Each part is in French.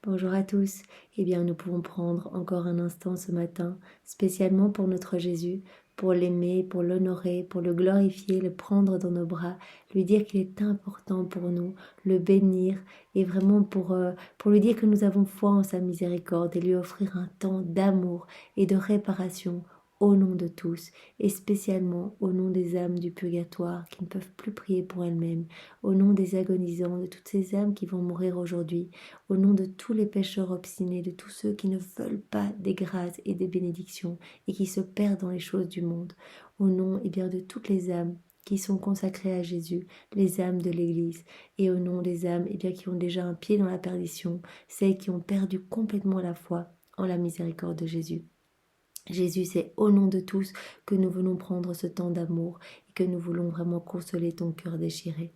Bonjour à tous. Eh bien, nous pouvons prendre encore un instant ce matin, spécialement pour notre Jésus, pour l'aimer, pour l'honorer, pour le glorifier, le prendre dans nos bras, lui dire qu'il est important pour nous, le bénir et vraiment pour lui dire que nous avons foi en sa miséricorde et lui offrir un temps d'amour et de réparation au nom de tous et spécialement au nom des âmes du purgatoire qui ne peuvent plus prier pour elles-mêmes, au nom des agonisants, de toutes ces âmes qui vont mourir aujourd'hui, au nom de tous les pécheurs obstinés, de tous ceux qui ne veulent pas des grâces et des bénédictions et qui se perdent dans les choses du monde, au nom bien de toutes les âmes qui sont consacrées à Jésus, les âmes de l'Église, et au nom des âmes bien, qui ont déjà un pied dans la perdition, celles qui ont perdu complètement la foi en la miséricorde de Jésus. Jésus, c'est au nom de tous que nous voulons prendre ce temps d'amour et que nous voulons vraiment consoler ton cœur déchiré.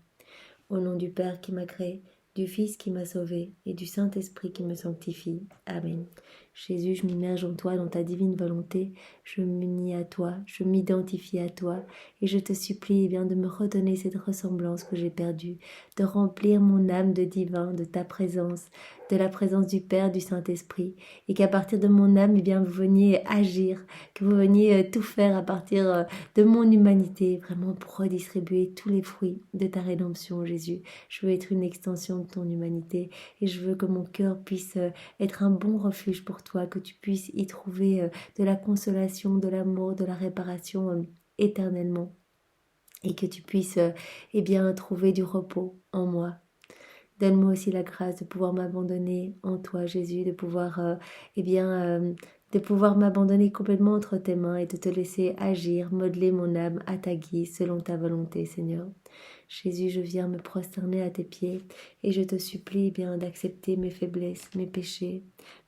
Au nom du Père qui m'a créé, du Fils qui m'a sauvé et du Saint-Esprit qui me sanctifie. Amen. Jésus, je m'immerge en toi, dans ta divine volonté. Je m'unis à toi, je m'identifie à toi et je te supplie bien, de me redonner cette ressemblance que j'ai perdue, de remplir mon âme de divin, de ta présence, de la présence du Père, du Saint-Esprit, et qu'à partir de mon âme, bien, vous veniez agir, que vous veniez tout faire à partir de mon humanité, vraiment pour redistribuer tous les fruits de ta rédemption, Jésus. Je veux être une extension de ton humanité et je veux que mon cœur puisse être un bon refuge pour toi, que tu puisses y trouver de la consolation, de l'amour, de la réparation éternellement, et que tu puisses bien trouver du repos en moi. Donne-moi aussi la grâce de pouvoir m'abandonner en toi, Jésus, de pouvoir de pouvoir m'abandonner complètement entre tes mains et de te laisser agir, modeler mon âme à ta guise selon ta volonté, Seigneur. Jésus, je viens me prosterner à tes pieds et je te supplie bien d'accepter mes faiblesses, mes péchés,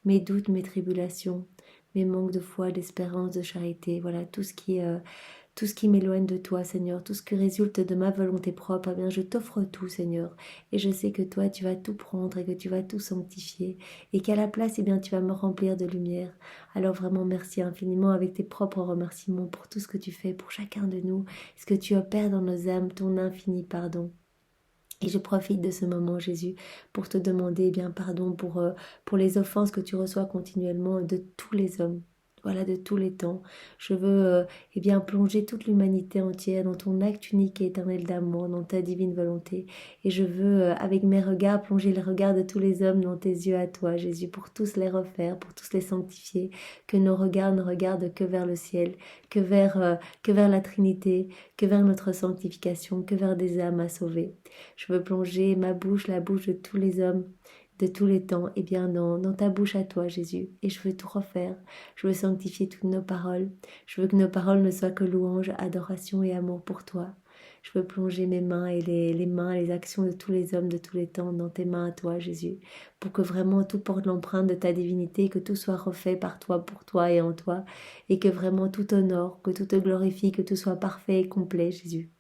mes doutes, mes tribulations, mes manques de foi, d'espérance, de charité, voilà tout ce qui m'éloigne de toi, Seigneur, tout ce qui résulte de ma volonté propre, eh bien, je t'offre tout, Seigneur. Et je sais que toi, tu vas tout prendre et que tu vas tout sanctifier. Et qu'à la place, eh bien, tu vas me remplir de lumière. Alors vraiment, merci infiniment avec tes propres remerciements pour tout ce que tu fais pour chacun de nous, ce que tu opères dans nos âmes, ton infini pardon. Et je profite de ce moment, Jésus, pour te demander bien pardon pour les offenses que tu reçois continuellement de tous les hommes. Voilà, de tous les temps. Je veux bien plonger toute l'humanité entière dans ton acte unique et éternel d'amour, dans ta divine volonté. Et je veux, avec mes regards, plonger les regards de tous les hommes dans tes yeux à toi, Jésus, pour tous les refaire, pour tous les sanctifier. Que nos regards ne regardent que vers le ciel, que vers la Trinité, que vers notre sanctification, que vers des âmes à sauver. Je veux plonger ma bouche, la bouche de tous les hommes, de tous les temps, et bien dans ta bouche à toi, Jésus. Et je veux tout refaire. Je veux sanctifier toutes nos paroles. Je veux que nos paroles ne soient que louange, adoration et amour pour toi. Je veux plonger mes mains et les mains, les actions de tous les hommes de tous les temps dans tes mains à toi, Jésus, pour que vraiment tout porte l'empreinte de ta divinité, que tout soit refait par toi, pour toi et en toi, et que vraiment tout honore, que tout te glorifie, que tout soit parfait et complet, Jésus.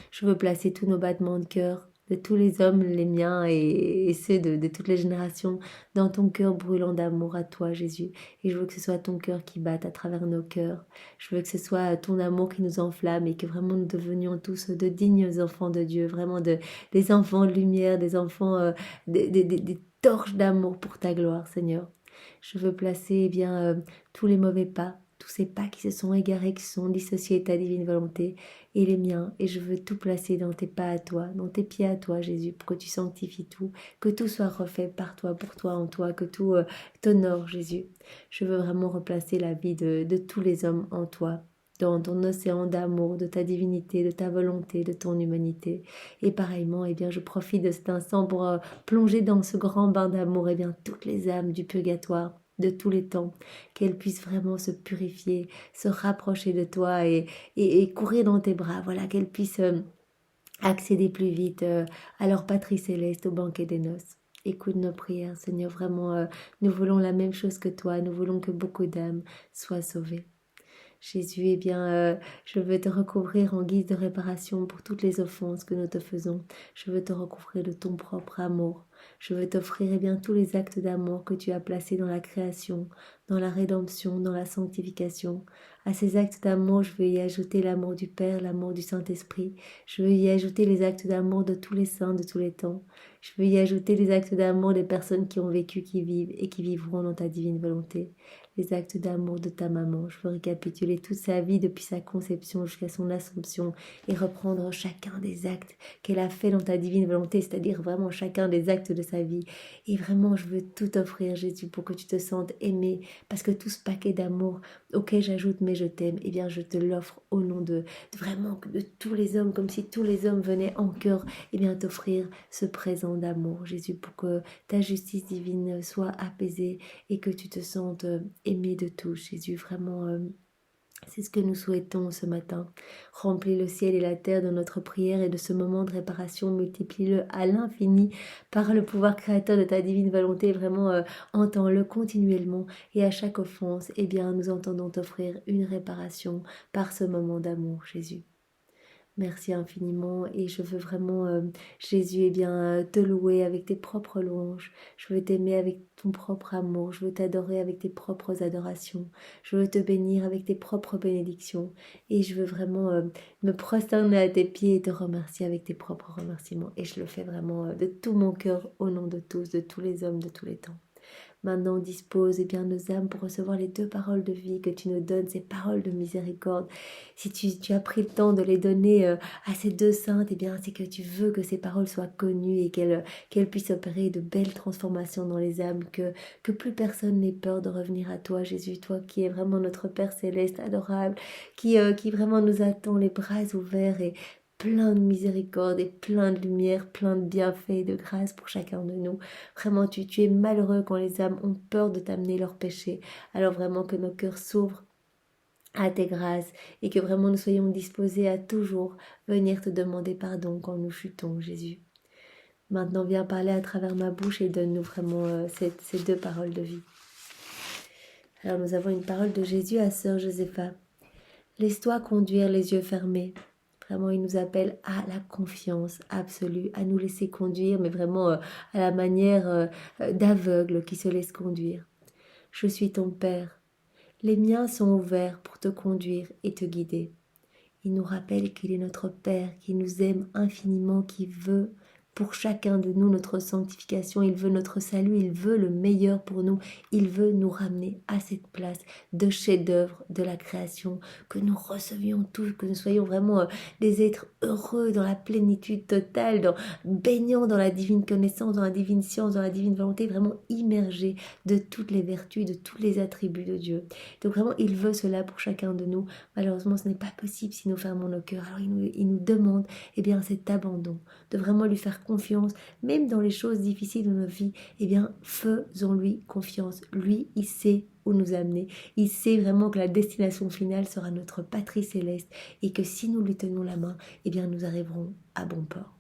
Je veux placer tous nos battements de cœur, de tous les hommes, les miens et ceux de toutes les générations, dans ton cœur brûlant d'amour à toi, Jésus. Et je veux que ce soit ton cœur qui batte à travers nos cœurs. Je veux que ce soit ton amour qui nous enflamme et que vraiment nous devenions tous de dignes enfants de Dieu, vraiment des enfants de lumière, des enfants, des torches d'amour pour ta gloire, Seigneur. Je veux placer tous les mauvais pas, tous ces pas qui se sont égarés, qui se sont dissociés de ta divine volonté, et les miens, et je veux tout placer dans tes pas à toi, dans tes pieds à toi, Jésus, pour que tu sanctifies tout, que tout soit refait par toi, pour toi, en toi, que tout t'honore, Jésus. Je veux vraiment replacer la vie de tous les hommes en toi, dans ton océan d'amour, de ta divinité, de ta volonté, de ton humanité. Et pareillement, je profite de cet instant pour plonger dans ce grand bain d'amour, toutes les âmes du purgatoire, de tous les temps, qu'elles puissent vraiment se purifier, se rapprocher de toi et courir dans tes bras, voilà, qu'elles puissent accéder plus vite à leur patrie céleste, au banquet des noces. Écoute nos prières, Seigneur, vraiment, nous voulons la même chose que toi, nous voulons que beaucoup d'âmes soient sauvées. Jésus, je veux te recouvrir en guise de réparation pour toutes les offenses que nous te faisons. Je veux te recouvrir de ton propre amour. Je veux t'offrir tous les actes d'amour que tu as placés dans la création, dans la rédemption, dans la sanctification. À ces actes d'amour, je veux y ajouter l'amour du Père, l'amour du Saint-Esprit. Je veux y ajouter les actes d'amour de tous les saints de tous les temps. Je veux y ajouter les actes d'amour des personnes qui ont vécu, qui vivent et qui vivront dans ta divine volonté. Les actes d'amour de ta maman. Je veux récapituler toute sa vie depuis sa conception jusqu'à son assomption et reprendre chacun des actes qu'elle a fait dans ta divine volonté, c'est-à-dire vraiment chacun des actes de sa vie. Et vraiment, je veux tout offrir, Jésus, pour que tu te sentes aimé, parce que tout ce paquet d'amour auquel j'ajoute mais je t'aime, eh bien je te l'offre au nom de vraiment de tous les hommes, comme si tous les hommes venaient en cœur, eh bien t'offrir ce présent d'amour, Jésus, pour que ta justice divine soit apaisée et que tu te sentes aimé de tous, Jésus, vraiment. C'est ce que nous souhaitons ce matin. Remplis le ciel et la terre de notre prière et de ce moment de réparation. Multiplie-le à l'infini par le pouvoir créateur de ta divine volonté. Vraiment, entends-le continuellement. Et à chaque offense, eh bien, nous entendons t'offrir une réparation par ce moment d'amour, Jésus. Merci infiniment et je veux vraiment, Jésus, eh bien, te louer avec tes propres louanges. Je veux t'aimer avec ton propre amour. Je veux t'adorer avec tes propres adorations. Je veux te bénir avec tes propres bénédictions. Et je veux vraiment me prosterner à tes pieds et te remercier avec tes propres remerciements. Et je le fais vraiment de tout mon cœur, au nom de tous, de tous les hommes, de tous les temps. Maintenant, dispose bien nos âmes pour recevoir les 2 paroles de vie que tu nous donnes, ces paroles de miséricorde. Si tu as pris le temps de les donner à ces 2 saintes, eh bien, c'est que tu veux que ces paroles soient connues et qu'elles puissent opérer de belles transformations dans les âmes, que plus personne n'ait peur de revenir à toi, Jésus, toi qui es vraiment notre Père céleste adorable, qui vraiment nous attend les bras ouverts et plein de miséricorde et plein de lumière, plein de bienfaits et de grâce pour chacun de nous. Vraiment, tu es malheureux quand les âmes ont peur de t'amener leurs péchés. Alors vraiment que nos cœurs s'ouvrent à tes grâces et que vraiment nous soyons disposés à toujours venir te demander pardon quand nous chutons, Jésus. Maintenant, viens parler à travers ma bouche et donne-nous vraiment ces 2 paroles de vie. Alors, nous avons une parole de Jésus à sœur Josépha. Laisse-toi conduire les yeux fermés. Vraiment, il nous appelle à la confiance absolue, à nous laisser conduire, mais vraiment à la manière d'aveugle qui se laisse conduire. Je suis ton Père. Les miens sont ouverts pour te conduire et te guider. Il nous rappelle qu'il est notre Père, qui nous aime infiniment, qui veut pour chacun de nous notre sanctification, il veut notre salut, il veut le meilleur pour nous, il veut nous ramener à cette place de chef-d'œuvre de la création, que nous recevions tous, que nous soyons vraiment des êtres heureux dans la plénitude totale, baignant dans la divine connaissance, dans la divine science, dans la divine volonté, vraiment immergés de toutes les vertus, de tous les attributs de Dieu. Donc vraiment, il veut cela pour chacun de nous. Malheureusement, ce n'est pas possible si nous fermons nos cœurs. Alors il nous demande, eh bien, cet abandon, de vraiment lui faire confiance, même dans les choses difficiles de notre vie. Eh bien, faisons-lui confiance. Lui, il sait où nous amener. Il sait vraiment que la destination finale sera notre patrie céleste et que si nous lui tenons la main, eh bien, nous arriverons à bon port.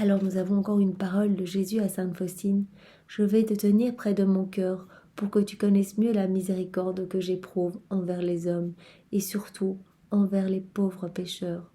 Alors, nous avons encore une parole de Jésus à Sainte Faustine. Je vais te tenir près de mon cœur pour que tu connaisses mieux la miséricorde que j'éprouve envers les hommes et surtout envers les pauvres pécheurs.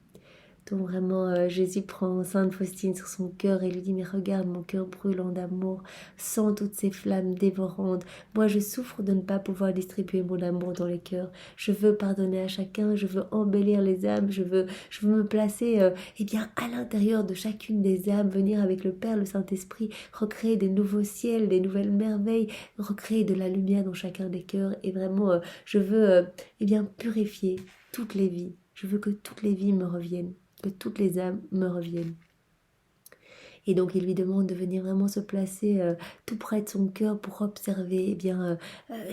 Donc vraiment, Jésus prend Sainte Faustine sur son cœur et lui dit « Mais regarde mon cœur brûlant d'amour, sans toutes ces flammes dévorantes. Moi, je souffre de ne pas pouvoir distribuer mon amour dans les cœurs. Je veux pardonner à chacun, je veux embellir les âmes, je veux me placer eh bien, à l'intérieur de chacune des âmes, venir avec le Père, le Saint-Esprit, recréer des nouveaux ciels, des nouvelles merveilles, recréer de la lumière dans chacun des cœurs. Et vraiment, je veux eh bien, purifier toutes les vies. Je veux que toutes les vies me reviennent, que toutes les âmes me reviennent. » Et donc il lui demande de venir vraiment se placer tout près de son cœur pour observer eh bien,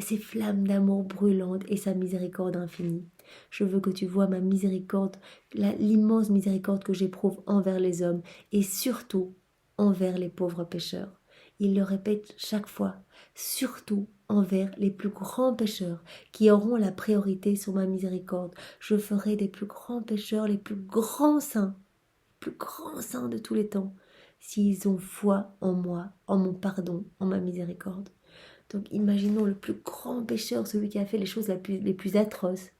ces flammes d'amour brûlantes et sa miséricorde infinie. Je veux que tu vois ma miséricorde, l'immense miséricorde que j'éprouve envers les hommes et surtout envers les pauvres pécheurs. Il le répète chaque fois, surtout envers les plus grands pécheurs qui auront la priorité sur ma miséricorde. Je ferai des plus grands pécheurs les plus grands saints de tous les temps, s'ils ont foi en moi, en mon pardon, en ma miséricorde. Donc imaginons le plus grand pécheur, celui qui a fait les choses les plus atroces.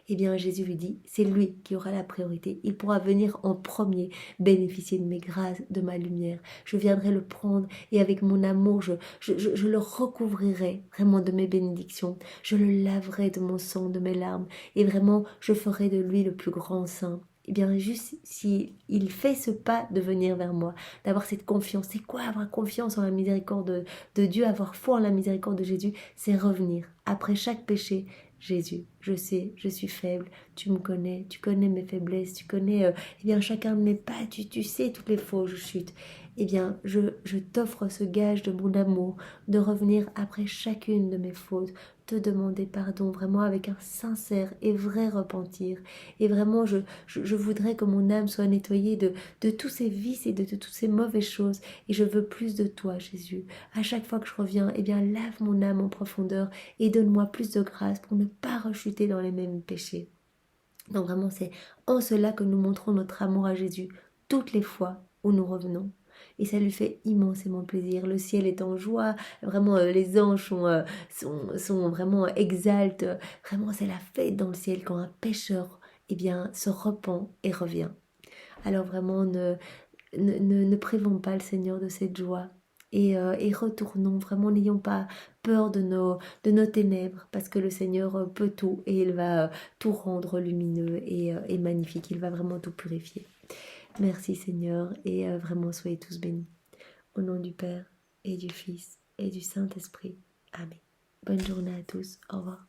eh bien Jésus lui dit, c'est lui qui aura la priorité. Il pourra venir en premier bénéficier de mes grâces, de ma lumière. Je viendrai le prendre et avec mon amour, je le recouvrirai vraiment de mes bénédictions. Je le laverai de mon sang, de mes larmes et vraiment je ferai de lui le plus grand saint. Eh bien, juste si il fait ce pas de venir vers moi, d'avoir cette confiance. C'est quoi avoir confiance en la miséricorde de Dieu, avoir foi en la miséricorde de Jésus? C'est revenir après chaque péché. Jésus, je sais, je suis faible, tu me connais, tu connais mes faiblesses, tu connais eh bien chacun de mes pas, tu sais toutes les fois où je chute. Eh bien, je t'offre ce gage de mon amour, de revenir après chacune de mes fautes, te demander pardon vraiment avec un sincère et vrai repentir. Et vraiment, je voudrais que mon âme soit nettoyée de tous ces vices et de toutes ces mauvaises choses. Et je veux plus de toi, Jésus. À chaque fois que je reviens, eh bien, lave mon âme en profondeur et donne-moi plus de grâce pour ne pas rechuter dans les mêmes péchés. Donc vraiment, c'est en cela que nous montrons notre amour à Jésus toutes les fois où nous revenons. Et ça lui fait immensément plaisir. Le ciel est en joie. Vraiment, les anges sont vraiment exaltes. Vraiment, c'est la fête dans le ciel quand un pécheur eh bien, se repent et revient. Alors vraiment, ne privons pas le Seigneur de cette joie. Et retournons, vraiment n'ayons pas peur de nos ténèbres, parce que le Seigneur peut tout, et il va tout rendre lumineux et magnifique, il va vraiment tout purifier. Merci Seigneur, et vraiment soyez tous bénis. Au nom du Père, et du Fils, et du Saint-Esprit. Amen. Bonne journée à tous, au revoir.